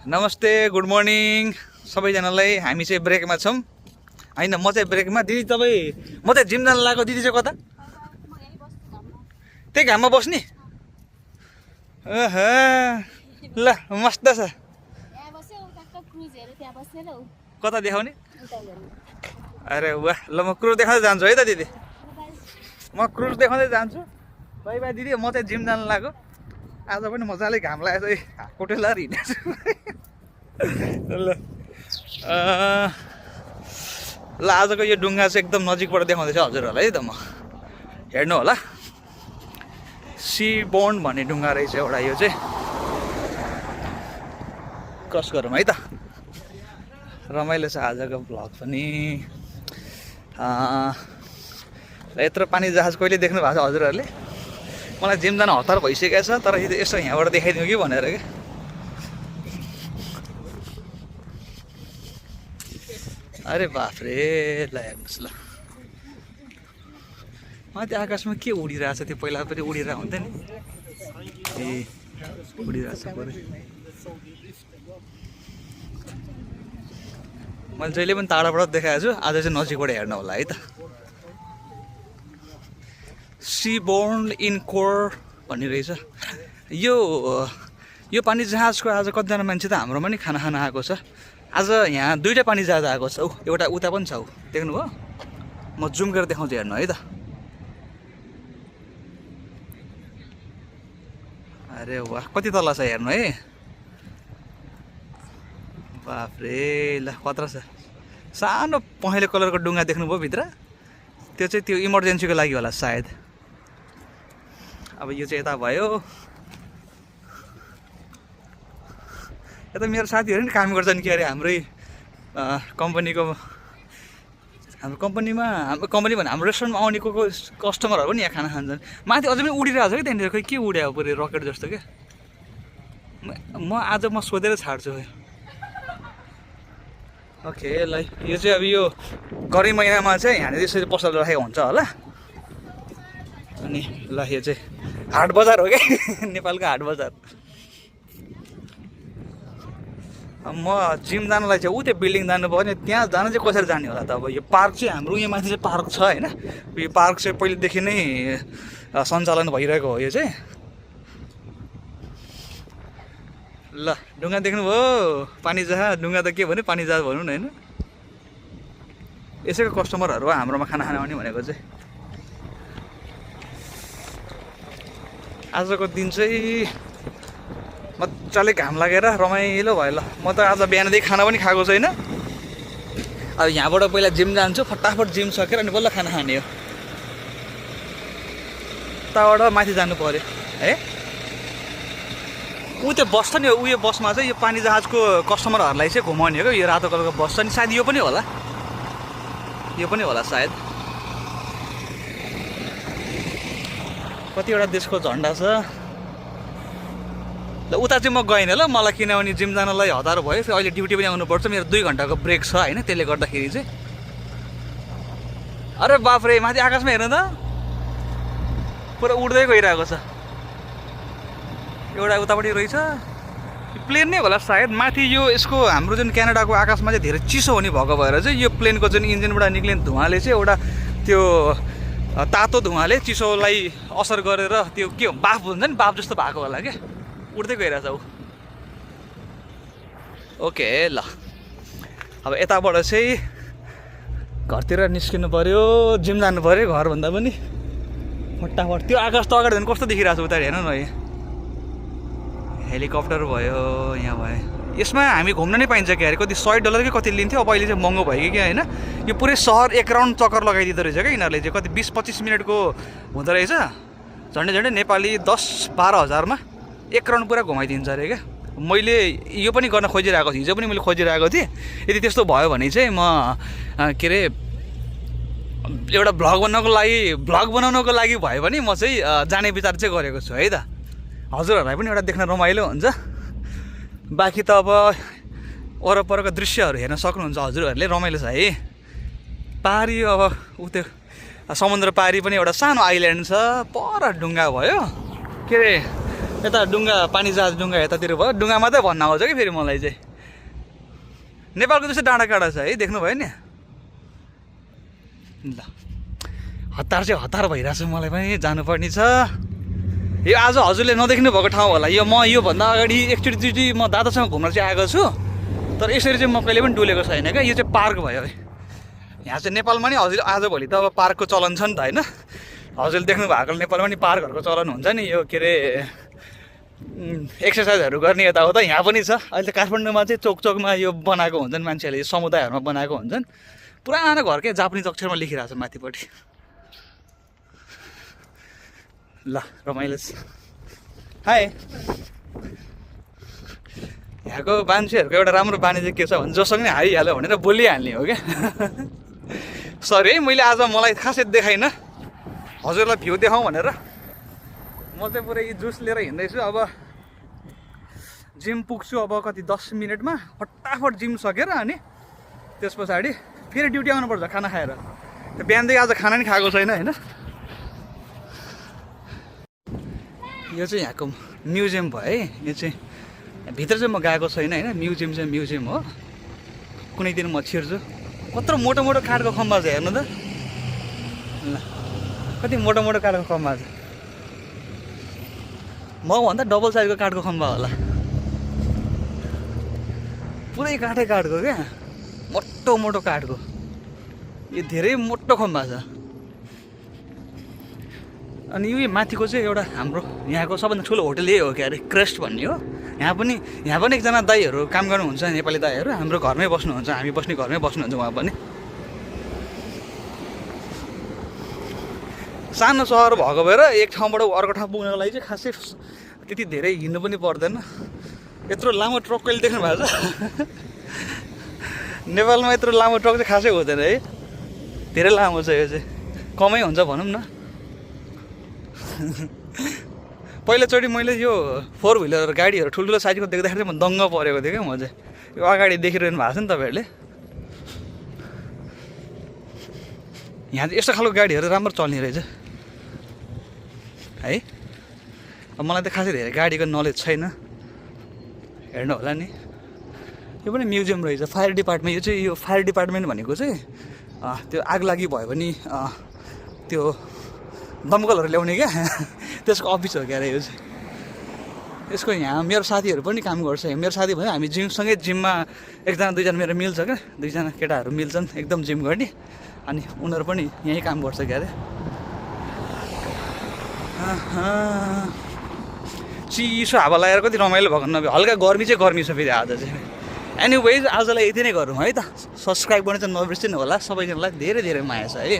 नमस्ते good morning सबैजनालाई। हामी चाहिँ ब्रेकमा छौँ होइन, म चाहिँ ब्रेकमा। दिदी तपाईँ म चाहिँ जिम जान लागेको, दिदी चाहिँ कता? त्यही घाममा बस्ने? ल मस्त छ। कता देखाउने? अरे वाह, ल म क्रुज देखाउँदै जान्छु है त दिदी। म क्रुज देखाउँदै जान्छु। बाई बाई दिदी, म चाहिँ जिम जान लागेको। आज पनि मजाले घाम लागेको छ, कोटेला हिँडेछु। ल ल आजको यो डुङ्गा चाहिँ एकदम नजिकबाट देखाउँदैछ हजुरहरूलाई है त। म हेर्नु होला, सी बोन्ड भन्ने डुङ्गा रहेछ एउटा। यो चाहिँ क्रस गरौँ है त। रमाइलो छ आजको भ्लग पनि। यत्रो पानी जहाज कहिले देख्नु भएको छ हजुरहरूले? मलाई जिम जान हतार भइसकेको छ, तर यसो यहाँबाट देखाइदिउँ कि भनेर क्या। अरे बाफ्रे, ल हेर्नुहोस् ल, माथि आकाशमा के उडिरहेछ? त्यो पहिला पनि उडिरहेको हुन्थ्यो नि। ए उडिरहेछ पुरै। मैले जहिले पनि टाढाबाट देखाएको छु, आज चाहिँ नजिकबाट हेर्नु होला है त। सी बोर्न इन कोर भन्ने रहेछ यो पानी जहाजको। आज कतिजना मान्छे त हाम्रोमा नि खाना खान आएको छ। आज यहाँ दुईवटा पानी जहाज आएको छ। एउटा उता पनि छ, देख्नुभयो? म जुम गरेर देखाउँछु, हेर्नु है त। अरे वाह, कति तल छ हेर्नु है। बाफ्रे, ल खतरा छ। सानो पहेँलो कलरको डुङ्गा देख्नुभयो भित्र? त्यो चाहिँ त्यो इमर्जेन्सीको लागि होला सायद। अब यो चाहिँ यता भयो। यता मेरो साथीहरू नि काम गर्छन् कि अरे हाम्रै कम्पनीको। हाम्रो कम्पनीमा हाम्रो रेस्टुरेन्टमा आउने को कस्टमरहरू पनि यहाँ खाना खान्छन्। माथि अझै पनि उडिरहेको छ कि त्यहाँनिर, खोइ के उड्यो पुरै रकेट जस्तो क्या। म सोधेर छाड्छु। ओके ल, यो चाहिँ अब यो गर्मी महिनामा चाहिँ यहाँनिर यसरी पसल राखेको हुन्छ होला। अनि ल यो चाहिँ हाट बजार हो क्या, नेपालको हाट बजार। म जिम जानलाई चाहिँ त्यो बिल्डिङ जानु पर्यो नि, त्यहाँ जान चाहिँ कसरी जाने होला त? अब यो पार्क चाहिँ हाम्रो यहाँ माथि चाहिँ पार्क छ होइन। यो पार्क चाहिँ पहिलेदेखि नै सञ्चालन भइरहेको हो यो चाहिँ। ल डुङ्गा देख्नुभयो? पानी जहाज डुङ्गा त के भन्यो, पानी जहाज भनौँ न होइन। यसैको कस्टमरहरू हो हाम्रोमा खाना खान आउने भनेको चाहिँ। आजको दिन चाहिँ मजाले घाम लागेर रमाइलो भयो। ल म त आज बिहानदेखि खाना पनि खाएको छैन। अब यहाँबाट पहिला जिम जान्छु, फटाफट जिम सकेर अनि बल्ल खाना खाने हो। उताबाट माथि जानु पर्यो है। त्यो बस छ नि, उयो बसमा चाहिँ यो पानी जहाजको कस्टमरहरूलाई चाहिँ घुमाउने हो क्या। यो रातो कलरको बस छ नि, सायद यो पनि होला, सायद। कतिवटा देशको झन्डा छ। ल उता चाहिँ म गइनँ ल, मलाई किनभने जिम जानलाई हतार भयो। फेरि अहिले ड्युटी पनि आउनुपर्छ, मेरो 2 घन्टाको ब्रेक छ होइन। त्यसले गर्दाखेरि चाहिँ अरे बाफ्रे, माथि आकाशमा हेर्नु त, पुरा उड्दै गइरहेको छ। एउटा उतापट्टि रहेछ, प्लेन नै होला सायद। माथि यो यसको हाम्रो जुन क्यानाडाको आकाशमा चाहिँ धेरै चिसो हुने भएको भएर चाहिँ यो प्लेनको जुन इन्जिनबाट निक्लिने धुवाले चाहिँ एउटा त्यो तातो धुवाले चिसोलाई असर गरेर त्यो के बाफ हुन्छ नि, बाफ जस्तो भएको होला क्या, उड्दै गइरहेछ ऊ। ओके ल, अब यताबाट चाहिँ घरतिर निस्किनु पऱ्यो, जिम जानु पऱ्यो घरभन्दा पनि फटाफट। त्यो आकाश त अगाडि कस्तो देखिरहेको छ उता हेर्नु न। यहाँ हेलिकप्टर भयो, यहाँ भयो। यसमा हामी घुम्न नै पाइन्छ क्या अरे। कति $100 कि कति लिन्थ्यो, अब अहिले चाहिँ महँगो भयो कि क्या होइन। यो पुरै सहर एक राउन्ड चक्कर लगाइदिँदो रहेछ क्या यिनीहरूले चाहिँ। कति 20-25 मिनटको हुँदो रहेछ। झन्डै नेपाली 10-12 हजारमा एक राउन्ड पुरा घुमाइदिन्छ अरे क्या। मैले यो पनि गर्न खोजिरहेको थिएँ, हिजो पनि मैले खोजिरहेको थिएँ। यदि त्यस्तो भयो भने चाहिँ म के अरे एउटा भ्लग बनाउनको लागि भयो भने म चाहिँ जाने विचार चाहिँ गरेको छु है त। हजुरहरूलाई पनि एउटा देख्न रमाइलो हुन्छ। बाँकी त अब वरपरको दृश्यहरू हेर्न सक्नुहुन्छ हजुरहरूले, रमाइलो छ है। पारी अब त्यो समुद्र पारी पनि एउटा सानो आइल्यान्ड छ, पर ढुङ्गा भयो के अरे। यता डुङ्गा पानी जहाज डुङ्गा यतातिर भयो डुङ्गा मात्रै भन्न आउँछ कि फेरि मलाई चाहिँ नेपालको जस्तै डाँडा काँडा छ है देख्नुभयो नि ल हतार चाहिँ हतार भइरहेछ मलाई पनि जानुपर्ने छ यो आज हजुरले नदेख्नु भएको ठाउँ होला यो म योभन्दा अगाडि एकचोटि म दादासँग घुम्न चाहिँ आएको छु तर यसरी चाहिँ म कहिले पनि डुलेको छैन क्या यो चाहिँ पार्क भयो है यहाँ चाहिँ नेपालमा नि हजुर आजभोलि त अब पार्कको चलन छ नि त होइन हजुरले देख्नु भएको नेपालमा नि पार्कहरूको चलन हुन्छ नि यो के अरे एक्सर्साइजहरू गर्ने यताउता यहाँ पनि छ अहिले काठमाडौँमा चाहिँ चोक चोकमा यो बनाएको हुन्छन् मान्छेहरूले समुदायहरूमा बनाएको हुन्छन् पुरानो घरकै जापानिज अक्षरमा लेखिरहेको छ माथिपट्टि ल रमाइलो छ हाई यहाँको मान्छेहरूको एउटा राम्रो बानी चाहिँ के छ भने जोसँग नि हारिहाल्यो भनेर बोलिहाल्ने हो क्या सरी है मैले आज मलाई खासै देखाइनँ हजुरलाई भ्यू देखाउँ भनेर म चाहिँ पुरै जुस लिएर हिँड्दैछु अब जिम पुग्छु अब कति 10 मिनटमा फटाफट जिम सकेर अनि त्यस पछाडि फेरि ड्युटी आउनुपर्छ खाना खाएर बिहानदेखि आज खाना नि खाएको छैन होइन यो चाहिँ यहाँको म्युजियम भयो है यो चाहिँ भित्र चाहिँ म गएको छैन होइन म्युजियम चाहिँ म्युजियम हो कुनै दिन म छिर्छु कत्रो मोटो मोटो काठको खम्बा छ हेर्नु त ल कति मोटो मोटो काठको खम्बा छ मभन्दा डबल साइजको काठको खम्बा होला पुरै काठै काठको क्या मोटो मोटो काठको यो धेरै मोटो खम्बा छ अनि यो माथिको चाहिँ एउटा हाम्रो यहाँको सबभन्दा ठुलो होटल यही हो क्या अरे क्रेस्ट भन्ने हो यहाँ पनि एकजना दाईहरू काम गर्नुहुन्छ नेपाली दाईहरू हाम्रो घरमै बस्नुहुन्छ हामी बस्ने घरमै बस्नुहुन्छ उहाँ पनि सानो सहर भएको भएर एक ठाउँबाट अर्को ठाउँ पुग्नको लागि चाहिँ खासै त्यति धेरै हिँड्नु पनि पर्दैन यत्रो लामो ट्रक कहिले देख्नु भएको छ नेपालमा यत्रो लामो ट्रक चाहिँ खासै हुँदैन है धेरै लामो छ यो चाहिँ कमै हुन्छ भनौँ न पहिलोचोटि मैले यो 4 व्हिलर गाडीहरू ठुल्ठुलो साइजको देख्दाखेरि चाहिँ म दङ्ग परेको थिएँ क्या म चाहिँ यो अगाडि देखिरहनु भएको छ नि तपाईँहरूले यहाँ चाहिँ यस्तो खालको गाडीहरू राम्रो चल्ने रहेछ है अब मलाई त खासै धेरै गाडीको नलेज छैन हेर्नु होला नि यो पनि म्युजियम रहेछ फायर डिपार्टमेन्ट यो चाहिँ यो फायर डिपार्टमेन्ट भनेको चाहिँ त्यो आगलागी भयो भने त्यो दमकलहरू ल्याउने क्या त्यसको अफिस हो क्या अरे यो चाहिँ यसको यहाँ मेरो साथीहरू पनि काम गर्छ मेरो साथी भयो हामी जिमसँगै जिममा एकजना दुईजना मेरो मिल्छ क्या दुईजना केटाहरू मिल्छन् एकदम जिम गर्ने अनि उनीहरू पनि यहीँ काम गर्छ क्या अरे चिसो हावा लगाएर कति रमाइलो भएको नभए हल्का गर्मी चाहिँ गर्मी छ फेरि आज चाहिँ एनिवेज आजलाई यति नै गरौँ है त सब्सक्राइब गर्न चाहिँ नबिर्सिनु होला सबैजनालाई धेरै धेरै माया छ है